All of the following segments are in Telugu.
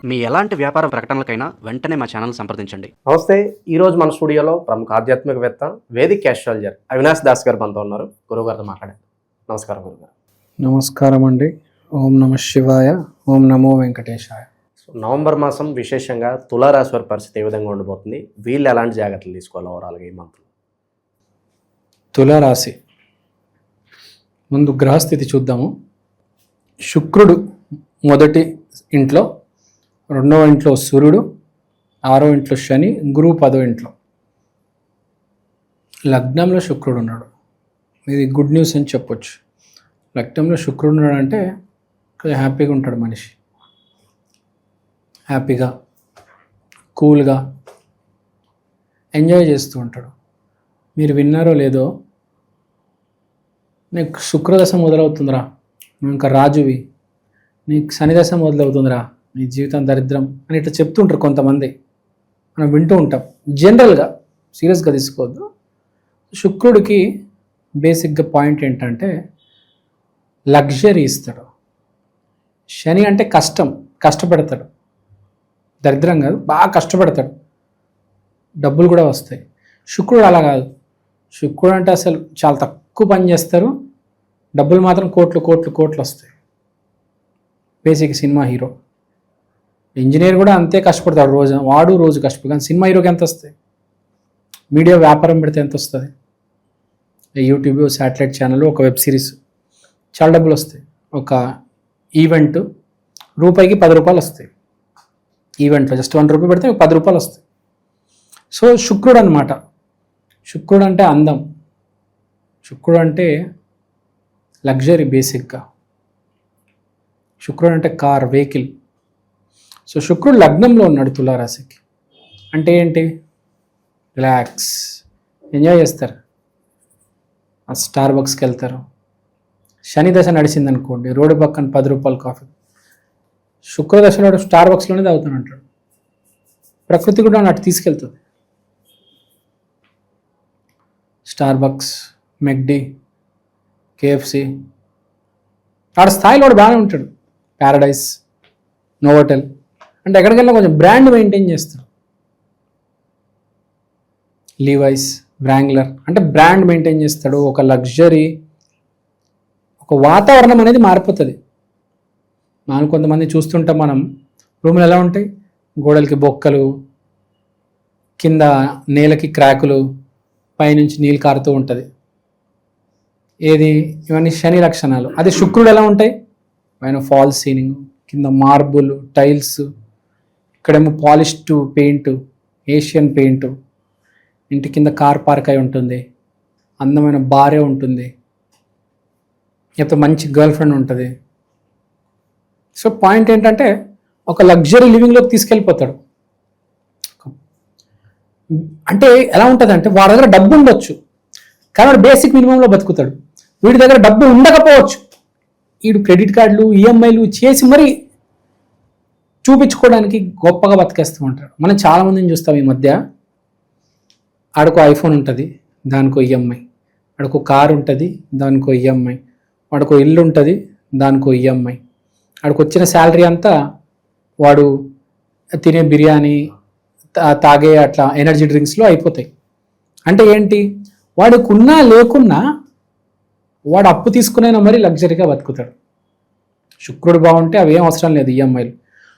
మీ ఎలాంటి వ్యాపార ప్రకటనలకైనా వెంటనే మా ఛానల్ సంప్రదించండి. నమస్తే. ఈరోజు మన స్టూడియోలో ప్రముఖ ఆధ్యాత్మికవేత్త వేదిక్ ఆస్ట్రాలజర్ అవినాష్ దాస్ గారు మనతో ఉన్నారు. గురువుగారితో మాట్లాడారు. నమస్కారం గురుగారు. నమస్కారం అండి. ఓం నమ శివాయ, ఓం నమో వెంకటేశాయ. నవంబర్ మాసం విశేషంగా తులారాశి వారి పరిస్థితి ఏ విధంగా ఉండబోతుంది, వీళ్ళు ఎలాంటి జాగ్రత్తలు తీసుకోవాలి ఓవరాల్గా ఈ మంత్? తులారాశి ముందు గ్రహస్థితి చూద్దాము. శుక్రుడు మొదటి ఇంట్లో, రెండవ ఇంట్లో సూర్యుడు, 6వ ఇంట్లో శని, గురువు 10వ ఇంట్లో. లగ్నంలో శుక్రుడు ఉన్నాడు. ఇది గుడ్ న్యూస్ అని చెప్పొచ్చు. లగ్నంలో శుక్రుడు ఉన్నాడు అంటే కొంచెం హ్యాపీగా ఉంటాడు మనిషి. హ్యాపీగా, కూల్గా ఎంజాయ్ చేస్తూ ఉంటాడు. మీరు విన్నారో లేదో, నీకు శుక్రదశ మొదలవుతుందిరా, నువ్వు ఇంకా రాజువి, నీకు శనిదశ మొదలవుతుందిరా, నీ జీవితం దరిద్రం అని ఇట్లా చెప్తుంటారు కొంతమంది. మనం వింటూ ఉంటాం. జనరల్గా సీరియస్గా తీసుకోవద్దు. శుక్రుడికి బేసిక్గా పాయింట్ ఏంటంటే లగ్జరీ ఇస్తాడు. శని అంటే కష్టపడతాడు. దరిద్రం కాదు, బాగా కష్టపడతాడు, డబ్బులు కూడా వస్తాయి. శుక్రుడు అలా కాదు. శుక్రుడు అంటే అసలు చాలా తక్కువ పని చేస్తారు, డబ్బులు మాత్రం కోట్లు వస్తాయి. బేసిక్ సినిమా హీరో, ఇంజనీర్ కూడా అంతే కష్టపడతాడు. రోజు కష్టపడతాడు. కానీ సినిమా హీరోకి ఎంత వస్తాయి? మీడియా వ్యాపారం పెడితే ఎంత వస్తుంది? యూట్యూబ్, శాటిలైట్ ఛానల్, ఒక వెబ్ సిరీస్, చాలా డబ్బులు వస్తాయి. ఒక ఈవెంట్ రూపాయికి 10 రూపాయలు వస్తాయి. ఈవెంట్లో జస్ట్ 1 రూపాయి పెడితే 10 రూపాయలు వస్తాయి. సో శుక్రుడు అనమాట. శుక్రుడు అంటే అందం, శుక్రుడు అంటే లగ్జరీ. బేసిక్గా శుక్రుడు అంటే కార్, వెహికల్. సో శుక్రుడు లగ్నంలో ఉన్నాడు తులారాశికి. అంటే ఏంటి? రిలాక్స్, ఎంజాయ్ చేస్తారు. స్టార్ బక్స్కి వెళ్తారు. శని దశ నడిచింది అనుకోండి, రోడ్డు పక్కన 10 రూపాయల కాఫీ. శుక్రదశలో స్టార్ బక్స్లోనే తాగుతాను అంటాడు. ప్రకృతి కూడా అటు తీసుకెళ్తుంది. స్టార్ బక్స్, మెక్డీ, కేఎఫ్సి, ఆడ స్థాయిలో వాడు బాగానే ఉంటాడు. ప్యారడైస్, నోవోటెల్ అంటే ఎక్కడికెళ్ళినా కొంచెం బ్రాండ్ మెయింటైన్ చేస్తాడు. లీవైస్, బ్రాంగ్లర్ అంటే బ్రాండ్ మెయింటైన్ చేస్తాడు. ఒక లగ్జరీ, ఒక వాతావరణం అనేది మారిపోతుంది. మనం కొంతమంది చూస్తుంటాం, మనం రూములు ఎలా ఉంటాయి, గోడలకి బొక్కలు, కింద నేలకి క్రాకులు, పైనుంచి నీళ్ళు కారుతూ ఉంటుంది. ఏది? ఇవన్నీ శని లక్షణాలు. అదే శుక్రుడు ఎలా ఉంటాయి? పైన ఫాల్ సీలింగ్, కింద మార్బుల్, టైల్స్, ఇక్కడేమో పాలిష్డ్ పెయింట్, ఏషియన్ పెయింట్, ఇంటి కింద కార్ పార్క్ అయి ఉంటుంది, అందమైన భార్య ఉంటుంది, లేకపోతే మంచి గర్ల్ ఫ్రెండ్ ఉంటుంది. సో పాయింట్ ఏంటంటే ఒక లగ్జరీ లివింగ్లోకి తీసుకెళ్ళిపోతాడు. అంటే ఎలా ఉంటుంది అంటే వాడి దగ్గర డబ్బు ఉండొచ్చు, కానీ వాడు బేసిక్ మినిమంలో బతుకుతాడు. వీడి దగ్గర డబ్బు ఉండకపోవచ్చు, వీడు క్రెడిట్ కార్డులు, ఈఎంఐలు చేసి మరీ చూపించుకోవడానికి గొప్పగా బతికేస్తూ ఉంటాడు. మనం చాలామందిని చూస్తాం ఈ మధ్య. ఆడికో ఐఫోన్ ఉంటుంది, దానికో ఈఎంఐ. ఆడికో కారు ఉంటుంది, దానికో ఈఎంఐ. వాడికో ఇల్లు ఉంటుంది, దానికో ఈఎంఐ. వాడికి వచ్చిన శాలరీ అంతా వాడు తినే బిర్యానీ, తాగే అట్లా ఎనర్జీ డ్రింక్స్లో అయిపోతాయి. అంటే ఏంటి? వాడికి ఉన్నా లేకున్నా వాడు అప్పు తీసుకునైనా మరీ లగ్జరీగా బతుకుతాడు. శుక్రుడు బాగుంటే అవి ఏం అవసరం లేదు, ఈఎంఐలు.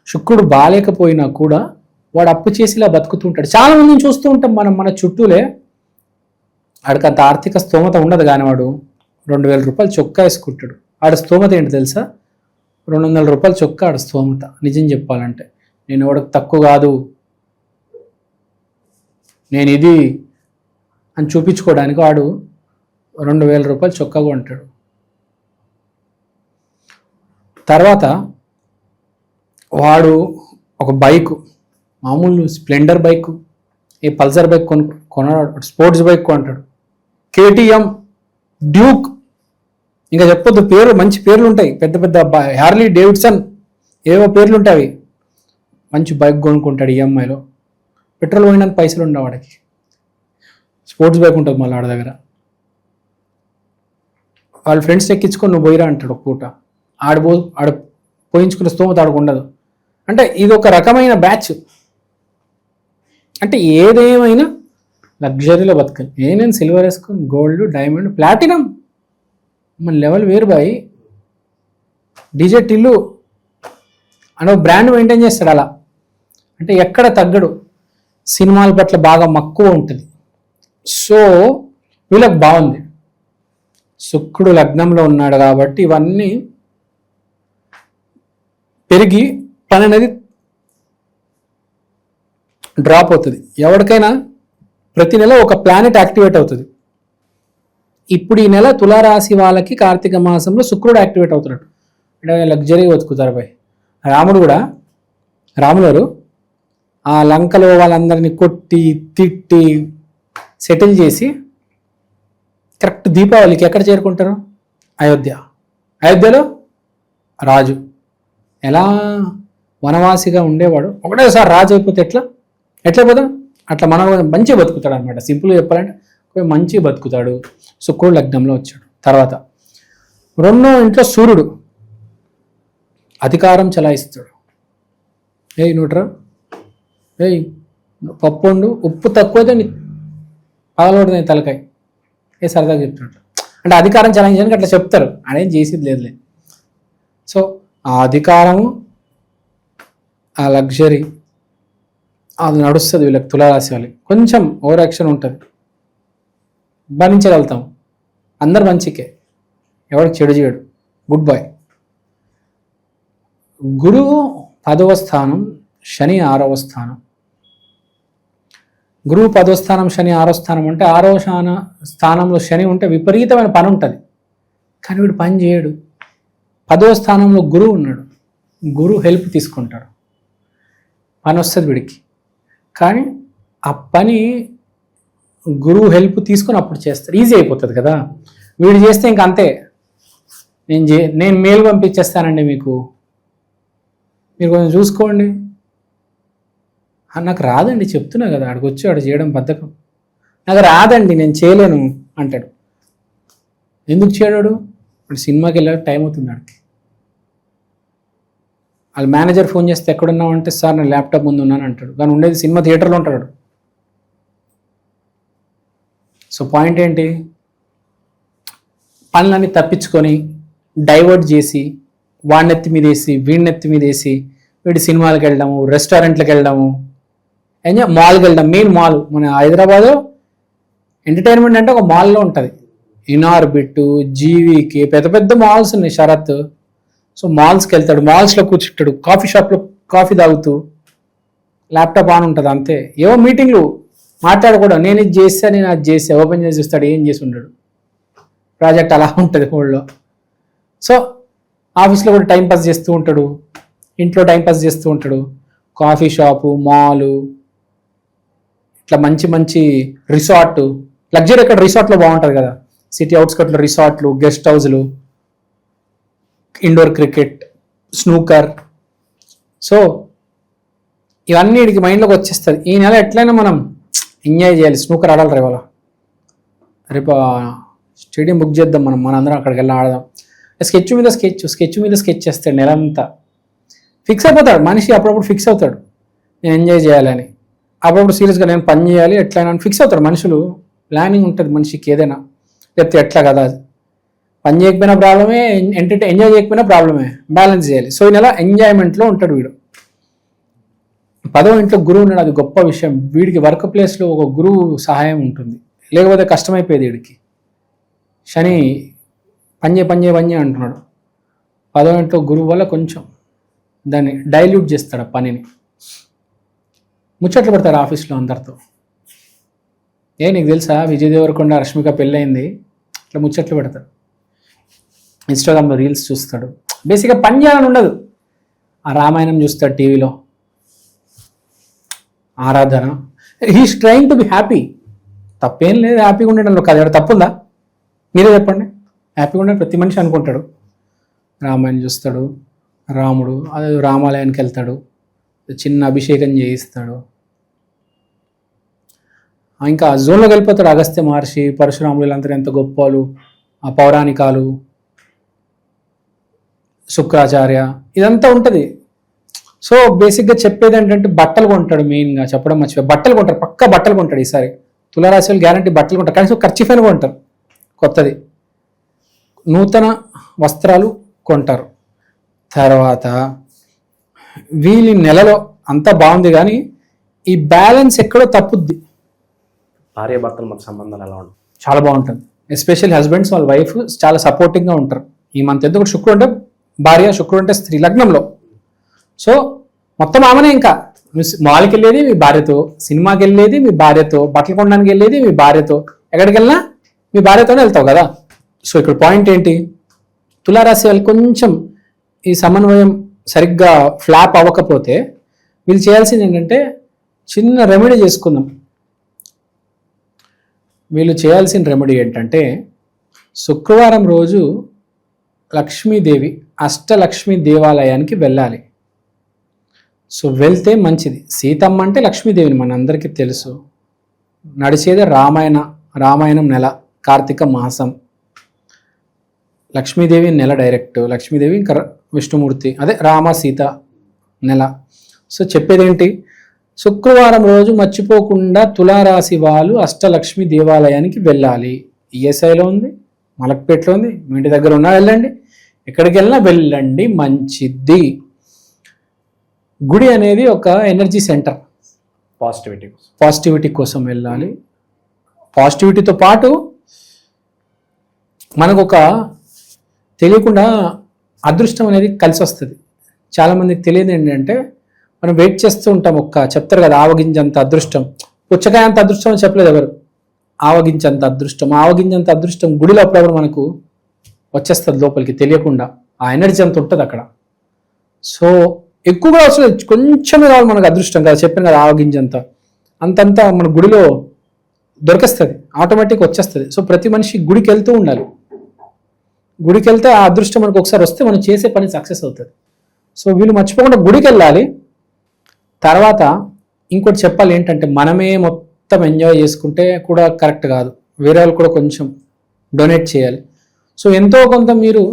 శుక్రుడు బాగాలేకపోయినా కూడా వాడు అప్పు చేసి ఇలా బతుకుతూ ఉంటాడు. చాలా మందిని చూస్తూ ఉంటాం మనం మన చుట్టూలే. వాడికి అంత ఆర్థిక స్తోమత ఉండదు, కానీ వాడు 2000 రూపాయలు చొక్కా వేసుకుంటాడు. ఆడ స్తోమత ఏంటి తెలుసా? 200 రూపాయలు చొక్కా ఆడ స్తోమత. నిజం చెప్పాలంటే నేను ఎవడికి తక్కువ కాదు, నేను ఇది అని చూపించుకోవడానికి వాడు 2000 రూపాయలు చొక్కా కొంటాడు. తర్వాత వాడు ఒక బైకు, మామూలు స్ప్లెండర్ బైక్, ఏ పల్సర్ బైక్ కొన్నాడు, స్పోర్ట్స్ బైక్ కొంటాడు. కేటీఎం, డ్యూక్, ఇంకా చెప్పొద్దు, పేర్లు మంచి పేర్లు ఉంటాయి, పెద్ద పెద్ద హార్లీ డేవిడ్సన్, ఏవో పేర్లు ఉంటాయి. మంచి బైక్ కొనుక్కుంటాడు ఈఎంఐలో. పెట్రోల్ పోయినందుకు పైసలు ఉండవు వాడికి. స్పోర్ట్స్ బైక్ ఉంటుంది మళ్ళీ ఆడ దగ్గర. వాళ్ళ ఫ్రెండ్స్ ఎక్కించుకొని నువ్వు పోయిరా అంటాడు ఒక పూట. ఆడ పోయించుకునే స్తోమత ఆడకు ఉండదు. అంటే ఇది ఒక రకమైన బ్యాచ్. అంటే ఏదేమైనా లగ్జరీలో బతకాలి. నేను సిల్వర్ వేసుకొని గోల్డ్, డైమండ్, ప్లాటినం, మన లెవెల్ వేరు బాయ్. డీజే టిల్లు అని బ్రాండ్ మెయింటైన్ చేస్తాడు అలా. అంటే ఎక్కడ తగ్గడు, సినిమాల పట్ల బాగా మక్కువ ఉంటుంది. సో వీళ్ళకి బాగుంది, శుక్రుడు లగ్నంలో ఉన్నాడు కాబట్టి ఇవన్నీ పెరిగి పని అనేది డ్రాప్ అవుతుంది. ఎవరికైనా ప్రతి నెల ఒక ప్లానెట్ యాక్టివేట్ అవుతుంది. ఇప్పుడు ఈ నెల తులారాశి వాళ్ళకి కార్తీక మాసంలో శుక్రుడు యాక్టివేట్ అవుతున్నాడు. అంటే లగ్జరీ బతుకుతారు బాయ్. రాముడు కూడా, రాములు గారు ఆ లంకలో వాళ్ళందరినీ కొట్టి తిట్టి సెటిల్ చేసి కరెక్ట్ దీపావళికి ఎక్కడ చేరుకుంటారు? అయోధ్య. అయోధ్యలో రాజు ఎలా వనవాసిగా ఉండేవాడు ఒకటేసారి రాజు అయిపోతే ఎట్లా పోదా అట్లా మన మంచిగా బతుకుతాడు అనమాట. సింపుల్గా చెప్పాలంటే మంచిగా బతుకుతాడు. శుక్రుడు లగ్నంలో వచ్చాడు. తర్వాత రెండో ఇంట్లో సూర్యుడు అధికారం చలాయిస్తాడు. నూట్రా పప్పు వండు, ఉప్పు తక్కువైతే పగలబడుతుంది తలకాయ. సరదాగా చెప్తున్నాడు. అంటే అధికారం చలాయించడానికి అట్లా చెప్తారు, అదేం చేసేది లేదులే. సో ఆ అధికారము, ఆ లగ్జరీ అది నడుస్తుంది వీళ్ళకి, తులారాశి వాళ్ళకి. కొంచెం ఓవర్ యాక్షన్ ఉంటుంది, భరించగలుగుతాం. అందరు మంచికే, ఎవరికి చెడు చేయడు, గుడ్ బాయ్. గురువు 10వ స్థానం, శని 6వ స్థానం. గురువు 10వ స్థానం, శని 6వ స్థానం. అంటే 6వ స్థానంలో శని ఉంటే విపరీతమైన పని ఉంటుంది, కానీ వీడు పని చేయడు. 10వ స్థానంలో గురువు ఉన్నాడు, గురువు హెల్ప్ తీసుకుంటాడు, పని వస్తుంది వీడికి. కానీ ఆ పని గురువు హెల్ప్ తీసుకొని అప్పుడు చేస్తాడు, ఈజీ అయిపోతుంది కదా. వీడు చేస్తే ఇంక అంతే, నేను మెయిల్ పంపించేస్తానండి మీకు, మీరు కొంచెం చూసుకోండి. నాకు రాదండి చెప్తున్నా కదా, ఆడికి వచ్చి ఆడు చేయడం బద్ధకం, నాకు రాదండి నేను చేయలేను అంటాడు. ఎందుకు చేయడాడు? వాడు సినిమాకి వెళ్ళాక టైం అవుతుంది ఆడికి. వాళ్ళ మేనేజర్ ఫోన్ చేస్తే ఎక్కడున్నావు అంటే, సార్ నేను ల్యాప్టాప్ ముందు ఉన్నాను అంటాడు. కానీ ఉండేది సినిమా థియేటర్లో ఉంటాడు. సో పాయింట్ ఏంటి? పనులన్నీ తప్పించుకొని డైవర్ట్ చేసి వాడినెత్తి మీద వేసి వీడినెత్తి మీద వేసి వీడి సినిమాలకు వెళ్ళడము, రెస్టారెంట్లకు వెళ్ళడము, మాల్కి వెళ్ళడం. మెయిన్ మాల్ మన హైదరాబాద్ ఎంటర్టైన్మెంట్ అంటే ఒక మాల్లో ఉంటుంది. ఇనార్బిట్, జీవీకి పెద్ద పెద్ద మాల్స్ ఉన్నాయి, శరత్. సో మాల్స్కి వెళ్తాడు, మాల్స్లో కూర్చుంటాడు, కాఫీ షాప్లో కాఫీ తాగుతూ ల్యాప్టాప్ ఆన్ ఉంటుంది అంతే. ఏవో మీటింగ్లు మాట్లాడకూడదు, నేను ఇది చేస్తా, నేను అది చేస్తా, ఓపెన్ చేసి చూస్తాడు, ఏం చేసి ఉంటాడు. ప్రాజెక్ట్ అలా ఉంటుంది ఊళ్ళో. సో ఆఫీస్లో కూడా టైంపాస్ చేస్తూ ఉంటాడు, ఇంట్లో టైంపాస్ చేస్తూ ఉంటాడు. కాఫీ షాపు, మాలు, ఇట్లా మంచి మంచి రిసార్ట్, లగ్జరీ ఎక్కడ రిసార్ట్లో బాగుంటుంది కదా, సిటీ అవుట్స్కట్లో రిసార్ట్లు, గెస్ట్ హౌస్లు, ఇండోర్ క్రికెట్, స్నూకర్. సో ఇవన్నీ వీడికి మైండ్లోకి వచ్చేస్తుంది. ఈ నెల ఎట్లయినా మనం ఎంజాయ్ చేయాలి. స్నూకర్ ఆడాలి రేపు, రేపు స్టేడియం బుక్ చేద్దాం మనందరం అక్కడికి వెళ్ళి ఆడదాం. స్కెచ్ మీద స్కెచ్ చేస్తాడు నెలంతా. ఫిక్స్ అయిపోతాడు మనిషి, అప్పుడప్పుడు ఫిక్స్ అవుతాడు నేను ఎంజాయ్ చేయాలని, అప్పుడప్పుడు సీరియస్గా నేను పని చేయాలి ఎట్లయినా ఫిక్స్ అవుతాడు. మనుషులు ప్లానింగ్ ఉంటుంది మనిషికి ఏదైనా, లేకపోతే ఎట్లా కదా, పని చేయకపోయినా ప్రాబ్లమే, ఎంజాయ్ చేయకపోయినా ప్రాబ్లమే, బ్యాలెన్స్ చేయాలి. సో ఈ నెల ఎంజాయ్మెంట్లో ఉంటాడు వీడు. 10వ ఇంట్లో గురువు ఉన్నాడు, అది గొప్ప విషయం. వీడికి వర్క్ ప్లేస్లో ఒక గురువు సహాయం ఉంటుంది, లేకపోతే కష్టమైపోయేది వీడికి. శని పని చేయి అంటున్నాడు. 10వ ఇంట్లో గురువు వల్ల కొంచెం దాన్ని డైల్యూట్ చేస్తాడు, ఆ పనిని. ముచ్చట్లు పెడతాడు ఆఫీస్లో అందరితో. నీకు తెలుసా విజయ్ దేవరకొండ రష్మిక పెళ్ళయింది, ఇట్లా ముచ్చట్లు పెడతాడు. ఇన్స్టాగ్రామ్లో రీల్స్ చూస్తాడు. బేసిక్గా పని చేయాలని ఉండదు. ఆ రామాయణం చూస్తాడు టీవీలో, ఆరాధన. He's trying to be happy. తప్పేం లేదు హ్యాపీగా ఉండడంలో, కదా తప్పుందా? మీరే చెప్పండి. హ్యాపీగా ఉండే ప్రతి మనిషి అనుకుంటాడు. రామాయణం చూస్తాడు, రాముడు, అదే రామాలయానికి వెళ్తాడు, చిన్న అభిషేకం చేయిస్తాడు. ఇంకా జోన్లోకి వెళ్ళిపోతాడు. అగస్త్య మహర్షి, పరశురాములు, వీళ్ళందరూ ఎంత గొప్ప వాళ్ళు, ఆ పౌరాణికాలు, శుక్రాచార్య, ఇదంతా ఉంటుంది. సో బేసిక్గా చెప్పేది ఏంటంటే బట్టలు కొంటాడు, మెయిన్గా చెప్పడం మర్చిపోయి బట్టలు కొంటారు, పక్కా బట్టలు కొంటాడు ఈసారి. తులారాశి వాళ్ళు గ్యారంటీ బట్టలు కొంటారు, కనీసం ఖర్చు అయినా కొంటారు, కొత్తది నూతన వస్త్రాలు కొంటారు. తర్వాత వీళ్ళ నెలలో అంతా బాగుంది, కానీ ఈ బ్యాలెన్స్ ఎక్కడో తప్పుద్ది. భార్య భర్తల మధ్య సంబంధాలు ఎలా ఉంటాయి? చాలా బాగుంటుంది. ఎస్పెషల్లీ హస్బెండ్స్ వాళ్ళ వైఫ్ చాలా సపోర్టింగ్గా ఉంటారు ఈ మంత్. ఎందుకంటే శుక్రుడు అంటే భార్య, శుక్రుడు అంటే స్త్రీ లగ్నంలో. సో మొత్తం ఆమెనే. ఇంకా మాల్కి వెళ్ళేది మీ భార్యతో, సినిమాకి వెళ్ళేది మీ భార్యతో, బట్టలు కొనడానికి వెళ్ళేది మీ భార్యతో, ఎక్కడికి వెళ్ళినా మీ భార్యతోనే వెళ్తావు కదా. సో ఇక్కడ పాయింట్ ఏంటి, తులారాశి వాళ్ళు కొంచెం ఈ సమన్వయం సరిగ్గా ఫ్లాప్ అవ్వకపోతే వీళ్ళు చేయాల్సింది ఏంటంటే చిన్న రెమెడీ చేసుకుందాం. వీళ్ళు చేయాల్సిన రెమెడీ ఏంటంటే శుక్రవారం రోజు లక్ష్మీదేవి అష్టలక్ష్మి దేవాలయానికి వెళ్ళాలి. సో వెళ్తే మంచిది. సీతమ్మ అంటే లక్ష్మీదేవిని మనందరికీ తెలుసు. నడిచేది రామాయణం నెల, కార్తీక మాసం. లక్ష్మీదేవి నెల డైరెక్ట్, లక్ష్మీదేవి ఇంకా విష్ణుమూర్తి, అదే రామ సీత నెల. సో చెప్పేదేంటి, శుక్రవారం రోజు మర్చిపోకుండా తులారాశి వాళ్ళు అష్టలక్ష్మి దేవాలయానికి వెళ్ళాలి. ఈఎస్ఐలో ఉంది, మలక్పేటలో ఉంది, మీ ఇంటి దగ్గర ఉన్నా వెళ్ళండి, ఎక్కడికి వెళ్ళినా వెళ్ళండి, మంచిది. గుడి అనేది ఒక ఎనర్జీ సెంటర్, పాజిటివిటీ కోసం వెళ్ళాలి. పాజిటివిటీతో పాటు మనకు ఒక తెలియకుండా అదృష్టం అనేది కలిసి వస్తుంది. చాలామందికి తెలియదు ఏంటంటే మనం వెయిట్ చేస్తూ ఉంటాం, చెప్తారు కదా ఆవగింజంత అదృష్టం, పుచ్చకాయ అంత అదృష్టం అని చెప్పలేదు ఎవరు. ఆవగింజంత అదృష్టం గుడిలో అప్పుడప్పుడు మనకు వచ్చేస్తుంది లోపలికి తెలియకుండా. ఆ ఎనర్జీ అంత ఉంటుంది అక్కడ. సో ఎక్కువగా అవసరం, కొంచెమే కావాలి మనకు అదృష్టం కదా, చెప్పాను కదా ఆవగింజంత, అంతంతా మన గుడిలో దొరికేస్తుంది, ఆటోమేటిక్ వచ్చేస్తుంది. సో ప్రతి మనిషి గుడికి వెళ్తూ ఉండాలి. గుడికి వెళ్తే ఆ అదృష్టం మనకు ఒకసారి వస్తే మనం చేసే పని సక్సెస్ అవుతుంది. సో వీళ్ళు మర్చిపోకుండా గుడికి వెళ్ళాలి. తర్వాత ఇంకోటి చెప్పాలి ఏంటంటే మనమే మొత్తం ఎంజాయ్ చేసుకుంటే కూడా కరెక్ట్ కాదు, వేరే వాళ్ళు కూడా కొంచెం డొనేట్ చేయాలి. సో ఎంతో కొంత మీరు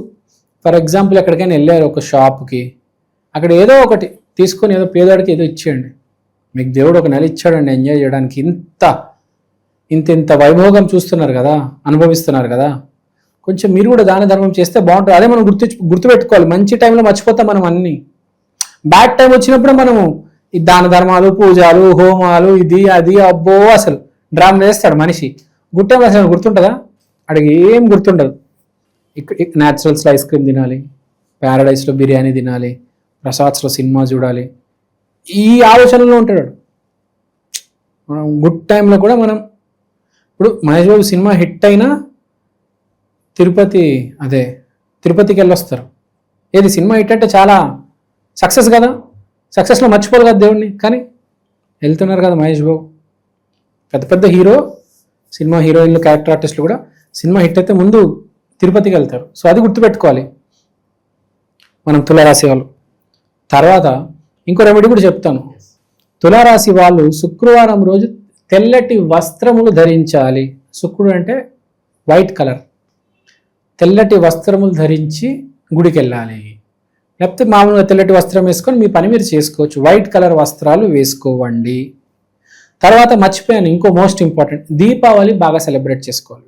ఫర్ ఎగ్జాంపుల్ ఎక్కడికైనా వెళ్ళారు ఒక షాప్కి, అక్కడ ఏదో ఒకటి తీసుకొని ఏదో పేదవాడికి ఏదో ఇచ్చేయండి. మీకు దేవుడు ఒక నెల ఇచ్చాడండి ఎంజాయ్ చేయడానికి, ఇంత వైభోగం చూస్తున్నారు కదా, అనుభవిస్తున్నారు కదా, కొంచెం మీరు కూడా దాన ధర్మం చేస్తే బాగుంటుంది. అదే మనం గుర్తుపెట్టుకోవాలి. మంచి టైంలో మర్చిపోతాం మనం అన్ని, బ్యాడ్ టైం వచ్చినప్పుడు మనము ఈ దాన ధర్మాలు, పూజలు, హోమాలు, ఇది అది అబ్బో అసలు డ్రామా చేస్తాడు మనిషి. గుడ్ టైం అసలు గుర్తుంటుందా? అడిగి ఏం గుర్తుండదు. ఇక్కడ న్యాచురల్స్లో ఐస్ క్రీమ్ తినాలి, ప్యారడైస్లో బిర్యానీ తినాలి, ప్రసాద్స్లో సినిమా చూడాలి, ఈ ఆలోచనలో ఉంటాడు. మనం గుడ్ టైంలో కూడా మనం ఇప్పుడు మహేష్ బాబు సినిమా హిట్ అయినా తిరుపతికి వెళ్ళొస్తారు. ఏది సినిమా హిట్ అంటే చాలా సక్సెస్ కదా, సక్సెస్లో మర్చిపోరు కదా దేవుడిని, కానీ వెళ్తున్నారు కదా మహేష్ బాబు. పెద్ద హీరో, సినిమా హీరోయిన్లు, క్యారెక్టర్ ఆర్టిస్టులు కూడా సినిమా హిట్ అయితే ముందు తిరుపతికి వెళ్తారు. సో అది గుర్తుపెట్టుకోవాలి మనం తులారాశి వాళ్ళు. తర్వాత ఇంకో రెమెడీ కూడా చెప్తాను. తులారాశి వాళ్ళు శుక్రవారం రోజు తెల్లటి వస్త్రములు ధరించాలి. శుక్రుడు అంటే వైట్ కలర్. తెల్లటి వస్త్రములు ధరించి గుడికి వెళ్ళాలి. లేకపోతే మామూలుగా తెల్లటి వస్త్రం వేసుకొని మీ పని మీరు చేసుకోవచ్చు. వైట్ కలర్ వస్త్రాలు వేసుకోవండి. తర్వాత మర్చిపోయాను, ఇంకో మోస్ట్ ఇంపార్టెంట్, దీపావళి బాగా సెలబ్రేట్ చేసుకోవాలి.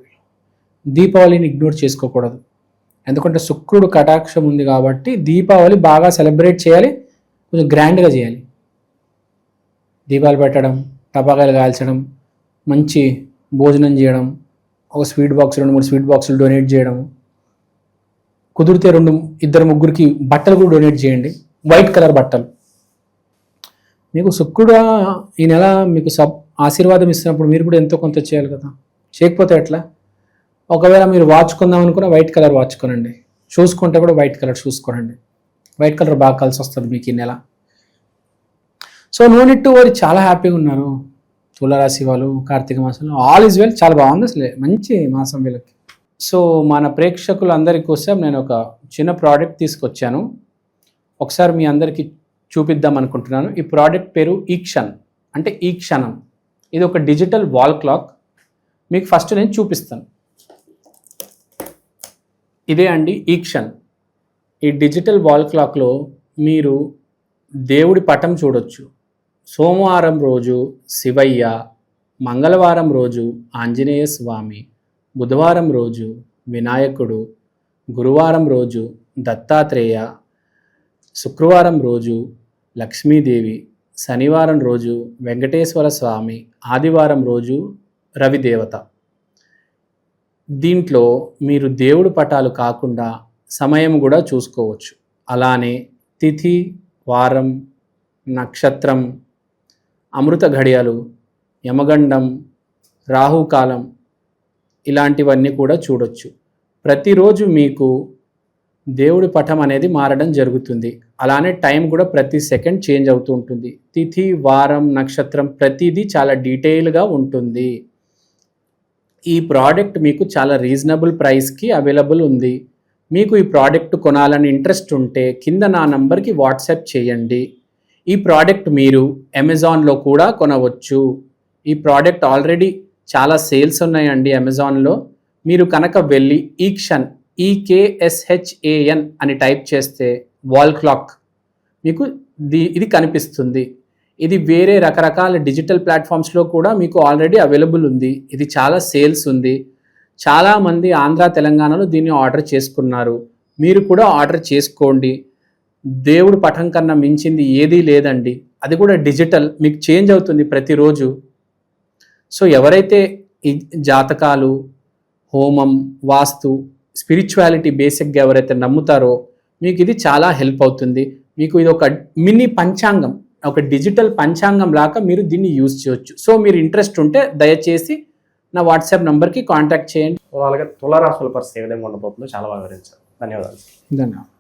దీపావళిని ఇగ్నోర్ చేసుకోకూడదు. ఎందుకంటే శుక్రుడు కటాక్షం ఉంది కాబట్టి దీపావళి బాగా సెలబ్రేట్ చేయాలి, కొంచెం గ్రాండ్గా చేయాలి. దీపాలు పెట్టడం, టపాకాయలు కాల్చడం, మంచి భోజనం చేయడం, ఒక స్వీట్ బాక్స్ 2-3 స్వీట్ బాక్సులు డొనేట్ చేయడం, కుదిరితే 2-3 బట్టలు కూడా డొనేట్ చేయండి, వైట్ కలర్ బట్టలు. మీకు శుక్రుడు ఈ నెల మీకు ఆశీర్వాదం ఇస్తున్నప్పుడు మీరు కూడా ఎంతో కొంత చేయాలి కదా. చేయకపోతే ఎట్లా? ఒకవేళ మీరు వాచ్ కొందాం అనుకున్న వైట్ కలర్ వాచ్ కొనండి, షూస్ కొంటే కూడా వైట్ కలర్ షూస్ కొనండి. వైట్ కలర్ బాగా కలిసి వస్తుంది మీకు ఈ నెల. So no need to worry, చాలా హ్యాపీగా ఉన్నారు తులారాశి వాళ్ళు. కార్తీక మాసంలో ఆల్ ఈజ్ వెల్, చాలా బాగుంది, అసలు మంచి మాసం వీళ్ళకి. సో మన ప్రేక్షకులందరి కోసం నేను ఒక చిన్న ప్రోడక్ట్ తీసుకొచ్చాను, ఒకసారి మీ అందరికీ చూపిద్దాం అనుకుంటున్నాను. ఈ ప్రోడక్ట్ పేరు ఈక్షన్, అంటే ఈ క్షణం. ఇది ఒక డిజిటల్ వాల్ క్లాక్. మీకు ఫస్ట్ నేను చూపిస్తాను. ఇదే అండి ఈక్షన్. ఈ డిజిటల్ వాల్ క్లాక్లో మీరు దేవుడి పటం చూడొచ్చు. సోమవారం రోజు శివయ్య, మంగళవారం రోజు ఆంజనేయ స్వామి, బుధవారం రోజు వినాయకుడు, గురువారం రోజు దత్తాత్రేయ, శుక్రవారం రోజు లక్ష్మీదేవి, శనివారం రోజు వెంకటేశ్వర స్వామి, ఆదివారం రోజు రవిదేవత. దీంట్లో మీరు దేవుడి పటాలు కాకుండా సమయం కూడా చూసుకోవచ్చు. అలానే తిథి, వారం, నక్షత్రం, అమృత ఘడియలు, యమగండం, రాహుకాలం ఇలాంటివన్నీ కూడా చూడొచ్చు. ప్రతిరోజు మీకు దేవుడి పటం అనేది మారడం జరుగుతుంది. అలానే టైం కూడా ప్రతి సెకండ్ చేంజ్ అవుతూ ఉంటుంది. తిథి, వారం, నక్షత్రం ప్రతిదీ చాలా డీటెయిల్గా ఉంటుంది. ఈ ప్రోడక్ట్ మీకు చాలా రీజనబుల్ ప్రైస్కి అవైలబుల్ ఉంది. మీకు ఈ ప్రోడక్ట్ కొనాలని ఇంట్రెస్ట్ ఉంటే కింద నా నంబర్కి వాట్సాప్ చేయండి. ఈ ప్రోడక్ట్ మీరు అమెజాన్లో కూడా కొనవచ్చు. ఈ ప్రోడక్ట్ ఆల్రెడీ చాలా సేల్స్ ఉన్నాయండి అమెజాన్లో. మీరు కనుక వెళ్ళి ఈక్షన్ EKSHAN అని టైప్ చేస్తే వాల్ క్లాక్ మీకు ఇది కనిపిస్తుంది. ఇది వేరే రకరకాల డిజిటల్ ప్లాట్ఫామ్స్లో కూడా మీకు ఆల్రెడీ అవైలబుల్ ఉంది. ఇది చాలా సేల్స్ ఉంది. చాలామంది ఆంధ్ర, తెలంగాణలో దీన్ని ఆర్డర్ చేసుకున్నారు. మీరు కూడా ఆర్డర్ చేసుకోండి. దేవుడు పటం కన్నా మించింది ఏదీ లేదండి. అది కూడా డిజిటల్, మీకు చేంజ్ అవుతుంది ప్రతిరోజు. సో ఎవరైతే ఈ జాతకాలు, హోమం, వాస్తు, స్పిరిచువాలిటీ బేసిక్గా ఎవరైతే నమ్ముతారో మీకు ఇది చాలా హెల్ప్ అవుతుంది. మీకు ఇది ఒక మినీ పంచాంగం, ఒక డిజిటల్ పంచాంగం లాగా మీరు దీన్ని యూజ్ చేయొచ్చు. సో మీరు ఇంట్రెస్ట్ ఉంటే దయచేసి నా వాట్సాప్ నంబర్కి కాంటాక్ట్ చేయండి. అలాగే తులారాశుల పరిస్థితి ఏ విధంగా ఉండబోతుందో చాలా బాగా వివరించారు. ధన్యవాదాలు. ధన్యవాదాలు.